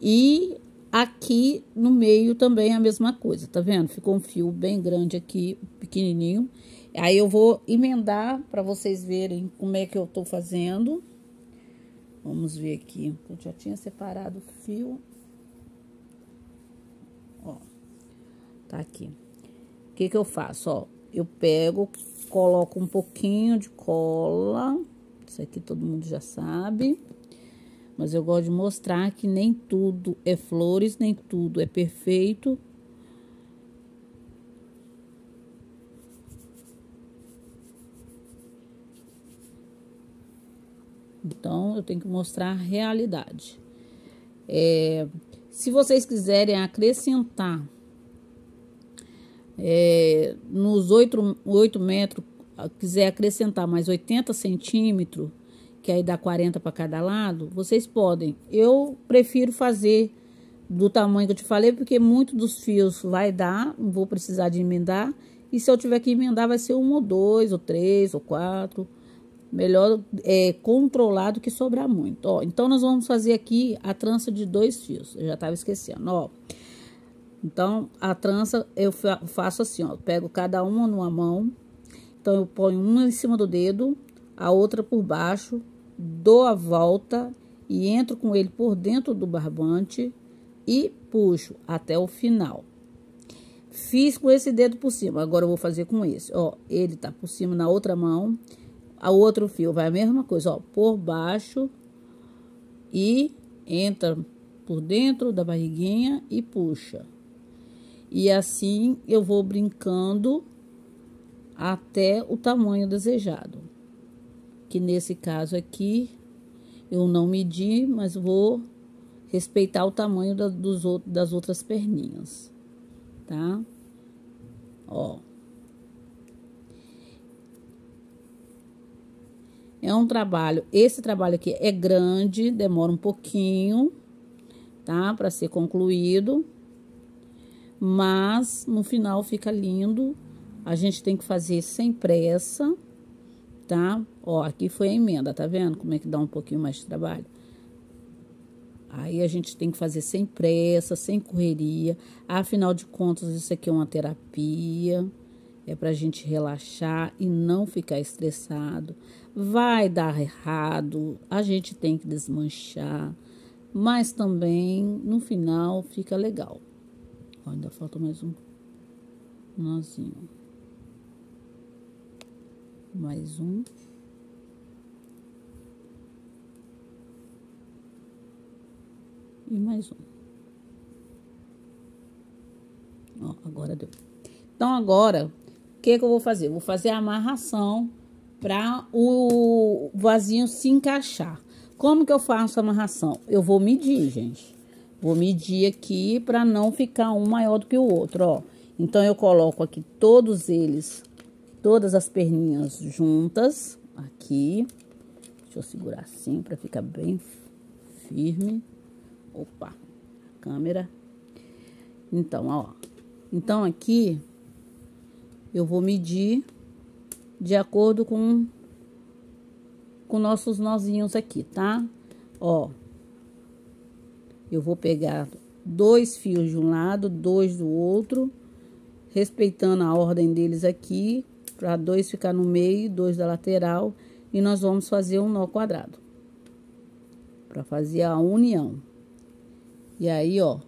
E aqui no meio também a mesma coisa, tá vendo? Ficou um fio bem grande aqui, pequenininho. Aí eu vou emendar para vocês verem como é que eu tô fazendo. Vamos ver aqui, eu já tinha separado o fio. Ó, tá aqui. O que que eu faço, ó? Eu pego, coloco um pouquinho de cola. Isso aqui todo mundo já sabe. Mas eu gosto de mostrar que nem tudo é flores, nem tudo é perfeito. Então, eu tenho que mostrar a realidade. Se vocês quiserem acrescentar nos 8 metros, quiser acrescentar mais 80 centímetros, que aí dá 40 para cada lado, vocês podem. Eu prefiro fazer do tamanho que eu te falei, porque muito dos fios vai dar, não vou precisar de emendar. E se eu tiver que emendar, vai ser 1 ou 2, ou 3, ou 4. Melhor controlado que sobrar muito. Ó, então, nós vamos fazer aqui a trança de 2 fios. Eu já estava esquecendo, ó. Então, a trança eu faço assim, ó. Pego cada uma numa mão. Então, eu ponho uma em cima do dedo, a outra por baixo, dou a volta e entro com ele por dentro do barbante e puxo até o final. Fiz com esse dedo por cima, agora eu vou fazer com esse, ó. Ele tá por cima na outra mão, a outro fio vai a mesma coisa, ó, por baixo e entra por dentro da barriguinha e puxa. E assim eu vou brincando até o tamanho desejado. Que nesse caso aqui, eu não medi, mas vou respeitar o tamanho das outras perninhas, tá? Ó. É um trabalho, esse trabalho aqui é grande, demora um pouquinho, tá? Para ser concluído, mas no final fica lindo. A gente tem que fazer sem pressa, tá? Ó, aqui foi a emenda, tá vendo como é que dá um pouquinho mais de trabalho? Aí a gente tem que fazer sem pressa, sem correria. Afinal de contas, isso aqui é uma terapia. É pra gente relaxar e não ficar estressado. Vai dar errado, a gente tem que desmanchar. Mas também, no final, fica legal. Ó, ainda falta mais um nozinho. Mais um. E mais um. Ó, agora deu. Então, agora, o que que eu vou fazer? Eu vou fazer a amarração para o vasinho se encaixar. Como que eu faço a amarração? Eu vou medir, gente. Vou medir aqui para não ficar um maior do que o outro, ó. Então, eu coloco aqui todos eles, todas as perninhas juntas, aqui. Deixa eu segurar assim para ficar bem firme. Opa, câmera. Então, ó. Então, aqui, eu vou medir de acordo com nossos nozinhos aqui, tá? Ó. Eu vou pegar 2 fios de um lado, 2 do outro, respeitando a ordem deles aqui, para 2 ficar no meio, 2 da lateral, e nós vamos fazer um nó quadrado, para fazer a união. E aí, ó,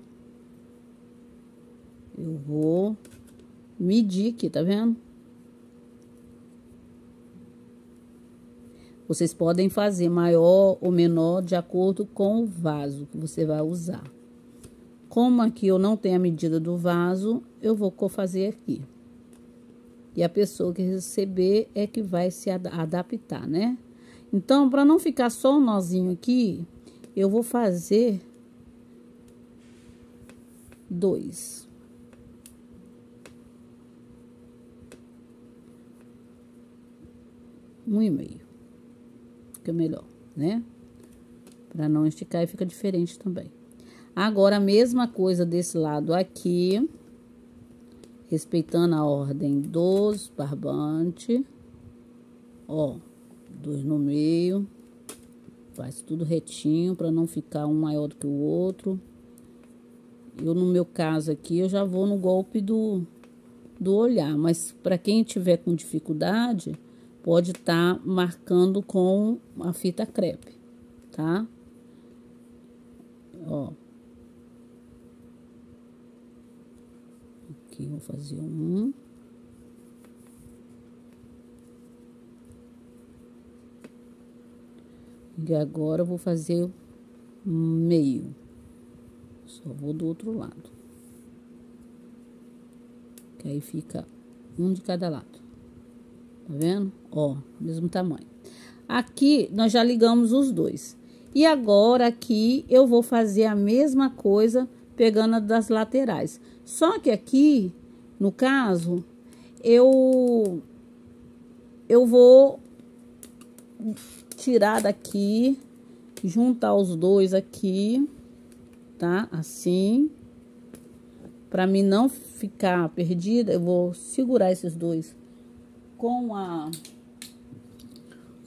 eu vou medir aqui, tá vendo? Vocês podem fazer maior ou menor de acordo com o vaso que você vai usar. Como aqui eu não tenho a medida do vaso, eu vou fazer aqui. E a pessoa que receber é que vai se adaptar, né? Então, para não ficar só um nozinho aqui, eu vou fazer 2. Um e meio. Fica melhor, né? Para não esticar e fica diferente também. Agora, a mesma coisa desse lado aqui. Respeitando a ordem dos barbantes. Ó, 2 no meio. Faz tudo retinho para não ficar um maior do que o outro. Eu, no meu caso aqui, eu já vou no golpe do olhar. Mas para quem tiver com dificuldade, pode estar marcando com a fita crepe, tá? Ó. Aqui vou fazer um. E agora eu vou fazer meio. Só vou do outro lado. Que aí fica um de cada lado. Tá vendo? Ó, mesmo tamanho. Aqui nós já ligamos os dois. E agora aqui eu vou fazer a mesma coisa pegando a das laterais. Só que aqui, no caso, eu vou tirar daqui, juntar os dois aqui, tá? Assim. Pra mim não ficar perdida, eu vou segurar esses dois com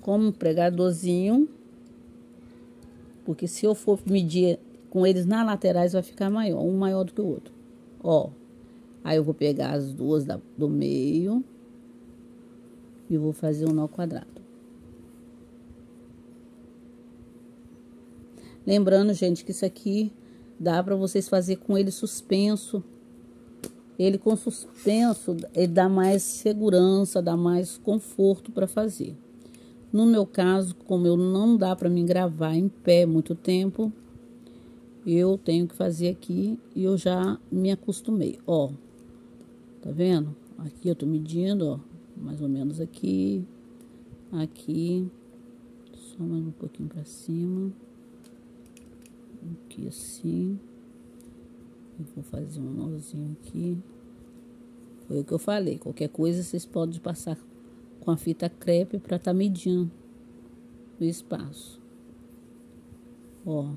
um pregadorzinho. Porque se eu for medir com eles nas laterais, vai ficar maior, um maior do que o outro. Ó, aí eu vou pegar as duas do meio e vou fazer um nó quadrado. Lembrando, gente, que isso aqui dá pra vocês fazer com ele suspenso. Ele com suspenso, ele dá mais segurança, dá mais conforto pra fazer. No meu caso, como eu não dá pra mim gravar em pé muito tempo, eu tenho que fazer aqui e eu já me acostumei. Ó, tá vendo? Aqui eu tô medindo, ó, mais ou menos aqui, aqui, só mais um pouquinho pra cima, aqui assim. Eu vou fazer um nozinho aqui. Foi o que eu falei, qualquer coisa vocês podem passar com a fita crepe para tá medindo o espaço. Ó.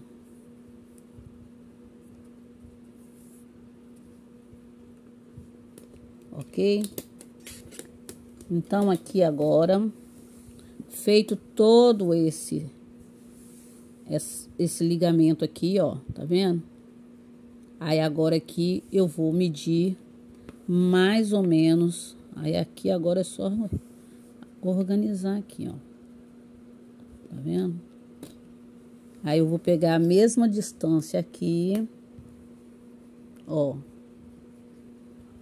Ok? Então, aqui agora, feito todo esse ligamento aqui, ó, tá vendo? Aí, agora aqui, eu vou medir mais ou menos. Aí, aqui agora é só organizar aqui, ó. Tá vendo? Aí eu vou pegar a mesma distância aqui, ó.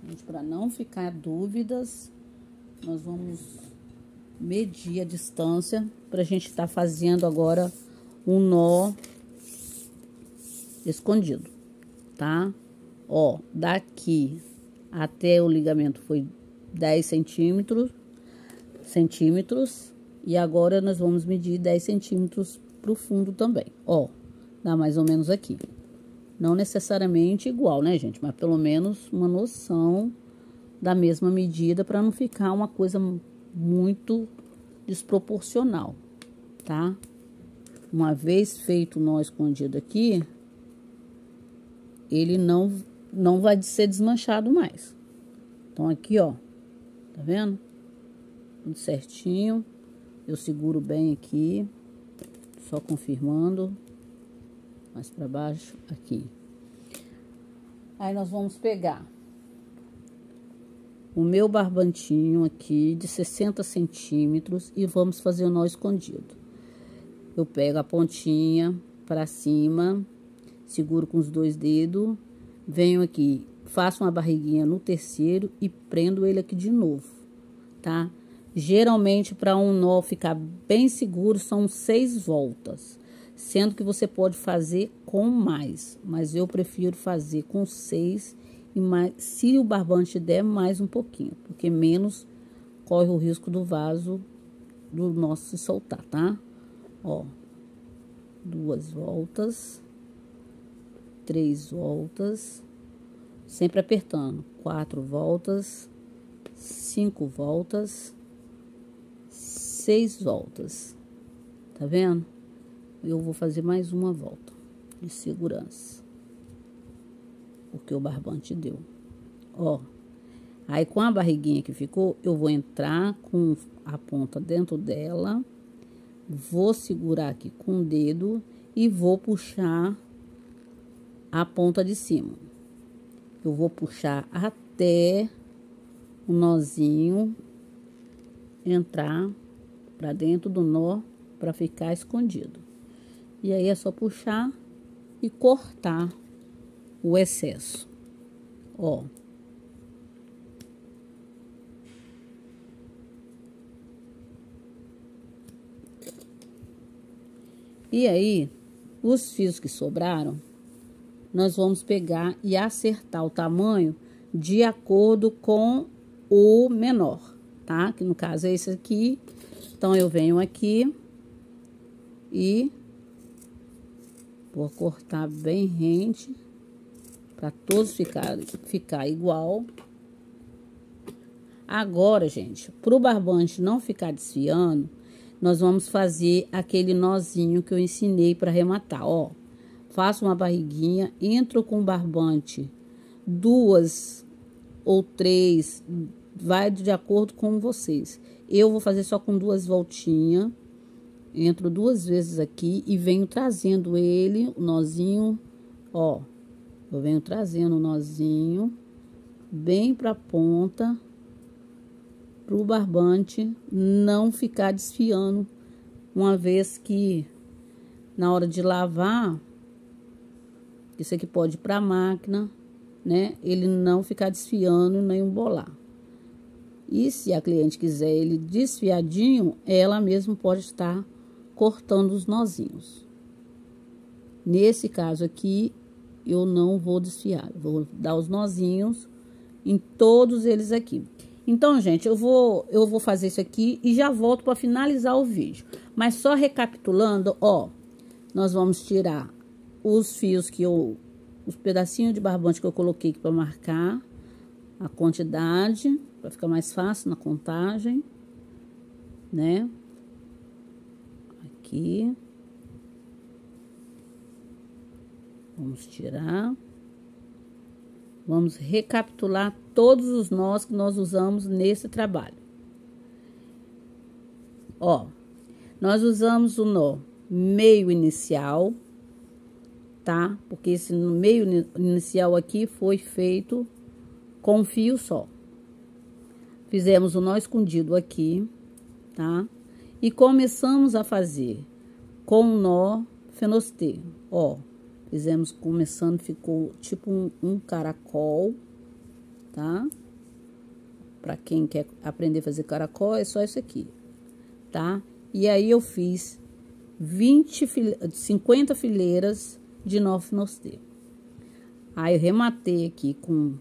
Gente, para não ficar dúvidas, nós vamos medir a distância pra gente tá fazendo agora um nó escondido, tá? Ó, daqui até o ligamento foi 10 centímetros. E agora nós vamos medir 10 centímetros pro fundo também. Ó, dá mais ou menos aqui. Não necessariamente igual, né, gente? Mas pelo menos uma noção da mesma medida para não ficar uma coisa muito desproporcional, tá? Uma vez feito o nó escondido aqui, ele não vai ser desmanchado mais. Então, aqui, ó, tá vendo? Tudo certinho. Eu seguro bem aqui, só confirmando. Mais para baixo, aqui. Aí, nós vamos pegar o meu barbantinho aqui de 60 centímetros e vamos fazer o nó escondido. Eu pego a pontinha para cima, seguro com os dois dedos, venho aqui, faço uma barriguinha no terceiro e prendo ele aqui de novo, tá? Geralmente, para um nó ficar bem seguro, são 6 voltas. Sendo que você pode fazer com mais. Mas eu prefiro fazer com 6 e mais, se o barbante der, mais um pouquinho. Porque menos corre o risco do vaso do nó se soltar, tá? Ó, 2 voltas. 3 voltas. Sempre apertando. 4 voltas. 5 voltas. 6 voltas, tá vendo? Eu vou fazer mais uma volta de segurança, porque o barbante deu, ó. Aí com a barriguinha que ficou, eu vou entrar com a ponta dentro dela, vou segurar aqui com o dedo e vou puxar a ponta de cima. Eu vou puxar até o nozinho entrar para dentro do nó para ficar escondido. E aí é só puxar e cortar o excesso. Ó. E aí, os fios que sobraram, nós vamos pegar e acertar o tamanho de acordo com o menor, tá? Que no caso é esse aqui. Então, eu venho aqui e vou cortar bem rente para todos ficar igual. Agora, gente, para o barbante não ficar desfiando, nós vamos fazer aquele nozinho que eu ensinei para arrematar, ó. Faço uma barriguinha, entro com o barbante 2 ou 3, vai de acordo com vocês. Eu vou fazer só com 2 voltinhas, entro 2 vezes aqui e venho trazendo ele, o nozinho, ó. Eu venho trazendo o nozinho bem pra ponta, pro barbante não ficar desfiando, uma vez que na hora de lavar, isso aqui pode ir pra máquina, né? Ele não ficar desfiando nem embolar. E se a cliente quiser ele desfiadinho, ela mesma pode estar cortando os nozinhos. Nesse caso aqui, eu não vou desfiar, eu vou dar os nozinhos em todos eles aqui. Então, gente, eu vou fazer isso aqui e já volto para finalizar o vídeo. Mas só recapitulando, ó, nós vamos tirar os fios os pedacinhos de barbante que eu coloquei aqui para marcar a quantidade, para ficar mais fácil na contagem, né? Aqui. Vamos tirar. Vamos recapitular todos os nós que nós usamos nesse trabalho. Ó, nós usamos o nó meio inicial, tá? Porque esse meio inicial aqui foi feito com fio só. Fizemos o nó escondido aqui, tá? E começamos a fazer com o nó fenostê, ó. Fizemos começando, ficou tipo um caracol, tá? Pra quem quer aprender a fazer caracol, é só isso aqui, tá? E aí, eu fiz 50 fileiras de nó fenostê. Aí, eu rematei aqui com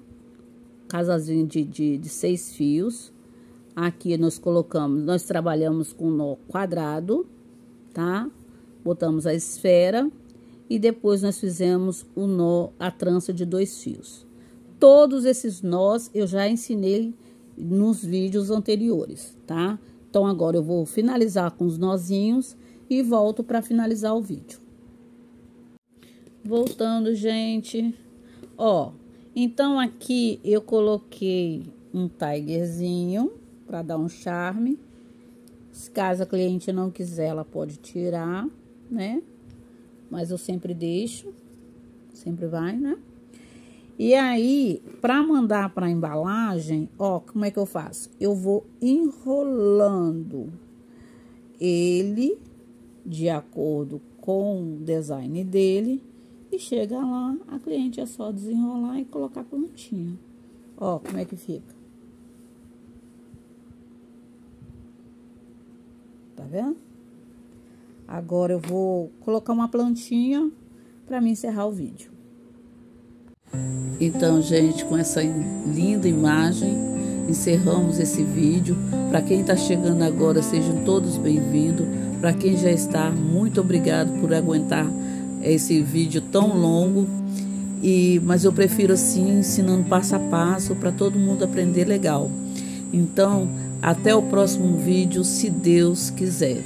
casazinho de 6 fios. Aqui, nós trabalhamos com nó quadrado, tá? Botamos a esfera. E depois nós fizemos o nó, a trança de 2 fios. Todos esses nós eu já ensinei nos vídeos anteriores, tá? Então, agora eu vou finalizar com os nozinhos e volto para finalizar o vídeo. Voltando, gente. Ó, então aqui eu coloquei um tigerzinho para dar um charme. Caso a cliente não quiser, ela pode tirar, né? Mas eu sempre deixo, sempre vai, né? E aí, para mandar para embalagem, ó, como é que eu faço? Eu vou enrolando ele de acordo com o design dele e chega lá, a cliente é só desenrolar e colocar prontinho. Ó, como é que fica? Tá vendo? Agora eu vou colocar uma plantinha para me encerrar o vídeo. Então, gente, com essa linda imagem, encerramos esse vídeo. Para quem está chegando agora, sejam todos bem-vindos. Para quem já está, muito obrigado por aguentar esse vídeo tão longo. Mas eu prefiro assim, ensinando passo a passo, para todo mundo aprender legal. Então, até o próximo vídeo, se Deus quiser.